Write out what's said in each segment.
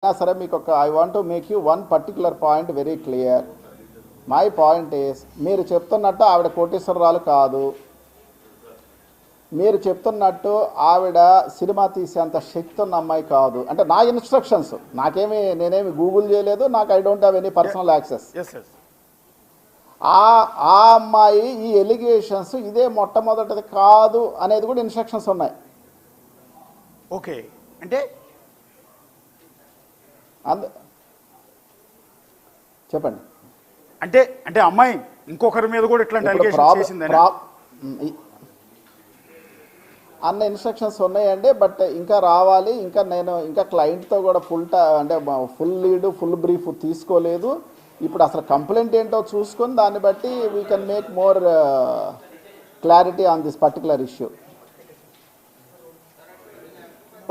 సరే మీకు ఒక I want to make you one particular point very clear. My point is, మీరు చెప్తున్నట్టు ఆవిడ కోటీశ్వరరాలు కాదు, మీరు చెప్తున్నట్టు ఆవిడ సినిమా తీసేంత శక్తి ఉన్న అమ్మాయి కాదు. అంటే నా ఇన్స్ట్రక్షన్స్, నేనేమి గూగుల్ చేయలేదు, నాకు I don't have any personal access. ఆ అమ్మాయి ఈ ఎలిగేషన్స్ ఇదే మొట్టమొదటిది కాదు అనేది కూడా ఇన్స్ట్రక్షన్స్ ఉన్నాయి. ఓకే, అంటే చెప్పండి. అంటే అంటే అమ్మాయి ఇంకొకరి మీద కూడా ఇట్లాంటి అలిగేషన్స్ చేసిందని అన్న ఇన్స్ట్రక్షన్స్ ఉన్నాయండి. బట్ ఇంకా రావాలి, నేను క్లయింట్తో కూడా ఫుల్ లీడ్ ఫుల్ బ్రీఫ్ తీసుకోలేదు. ఇప్పుడు అసలు కంప్లైంట్ ఏంటో చూసుకొని దాన్ని బట్టి we can make more clarity on this particular issue.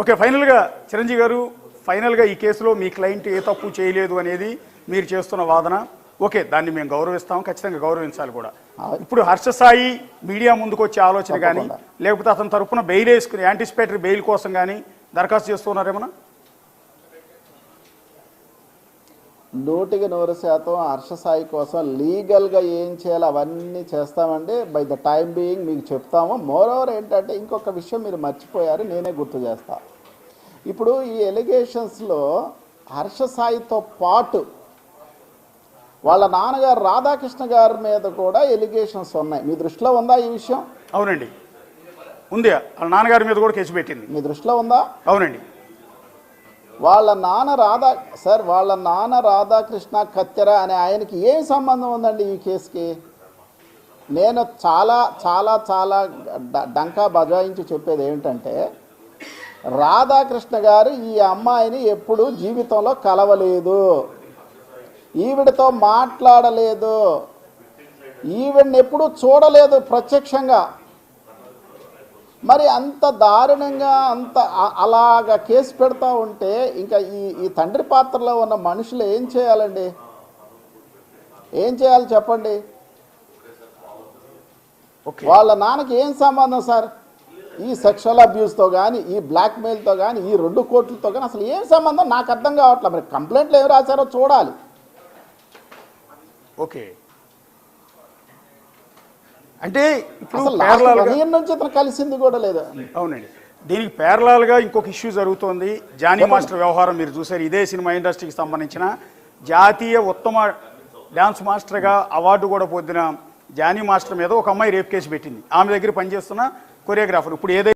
Okay, ఫైనల్గా చిరంజీవి గారు, ఫైనల్గా ఈ కేసులో మీ క్లయింట్ ఏ తప్పు చేయలేదు అనేది మీరు చేస్తున్న వాదన. ఓకే, దాన్ని మేము గౌరవిస్తాం, ఖచ్చితంగా గౌరవించాలి కూడా. ఇప్పుడు హర్షసాయి మీడియా ముందుకు వచ్చే ఆలోచన కానీ, లేకపోతే అతని తరఫున బెయిల్ వేసుకుని యాంటిసిపేటరీ బెయిల్ కోసం కానీ దరఖాస్తు చేస్తున్నారేమన్నా? 100% హర్షసాయి కోసం లీగల్గా ఏం చేయాలో అవన్నీ చేస్తామండి. బై ద టైం బీయింగ్ మీకు చెప్తాము. మోరోవర్ ఏంటంటే ఇంకొక విషయం మీరు మర్చిపోయారు, నేనే గుర్తు చేస్తా. ఇప్పుడు ఈ ఎలిగేషన్స్లో హర్షసాయితో పాటు వాళ్ళ నాన్నగారు రాధాకృష్ణ గారి మీద కూడా ఎలిగేషన్స్ ఉన్నాయి. మీ దృష్టిలో ఉందా ఈ విషయం? అవునండి, ఉంది. వాళ్ళ నాన్నగారి మీద కూడా కేసు పెట్టింది. మీ దృష్టిలో ఉందా? అవునండి. వాళ్ళ నాన్న రాధాకృష్ణ కత్తెర అనే ఆయనకి ఏం సంబంధం ఉందండి ఈ కేసుకి? నేను చాలా చాలా చాలా డంకా బజాయించి చెప్పేది ఏమిటంటే, రాధాకృష్ణ గారు ఈ అమ్మాయిని ఎప్పుడూ జీవితంలో కలవలేదు, ఈవిడతో మాట్లాడలేదు, ఈవిడని ఎప్పుడూ చూడలేదు ప్రత్యక్షంగా. మరి అంత దారుణంగా అలాగా కేసు పెడతా ఉంటే ఇంకా ఈ తండ్రి పాత్రలో ఉన్న మనుషులు ఏం చేయాలండి? ఏం చేయాలి చెప్పండి? వాళ్ళ నాన్నకి ఏం సంబంధం సార్ ఈ సెక్షువల్ అబ్యూస్తో కానీ, ఈ బ్లాక్మెయిల్తో కానీ, ఈ 2 కోట్లతో కానీ అసలు ఏం సంబంధం? నాకు అర్థం కావట్లేదు. మరి కంప్లైంట్లు ఏమి రాశారో చూడాలి. ఓకే, అంటే నుంచి ఇతను కలిసింది కూడా లేదు. అవునండి, దీనికి ప్యారలాల్గా ఇంకొక ఇష్యూ జరుగుతోంది. జానీ మాస్టర్ వ్యవహారం మీరు చూసారు. ఇదే సినిమా ఇండస్ట్రీకి సంబంధించిన జాతీయ ఉత్తమ డ్యాన్స్ మాస్టర్గా అవార్డు కూడా పొందిన జానీ మాస్టర్ మీద ఒక అమ్మాయి రేప్ కేసు పెట్టింది. ఆమె దగ్గర పనిచేస్తున్న కొరియోగ్రాఫర్. ఇప్పుడు ఏదైతే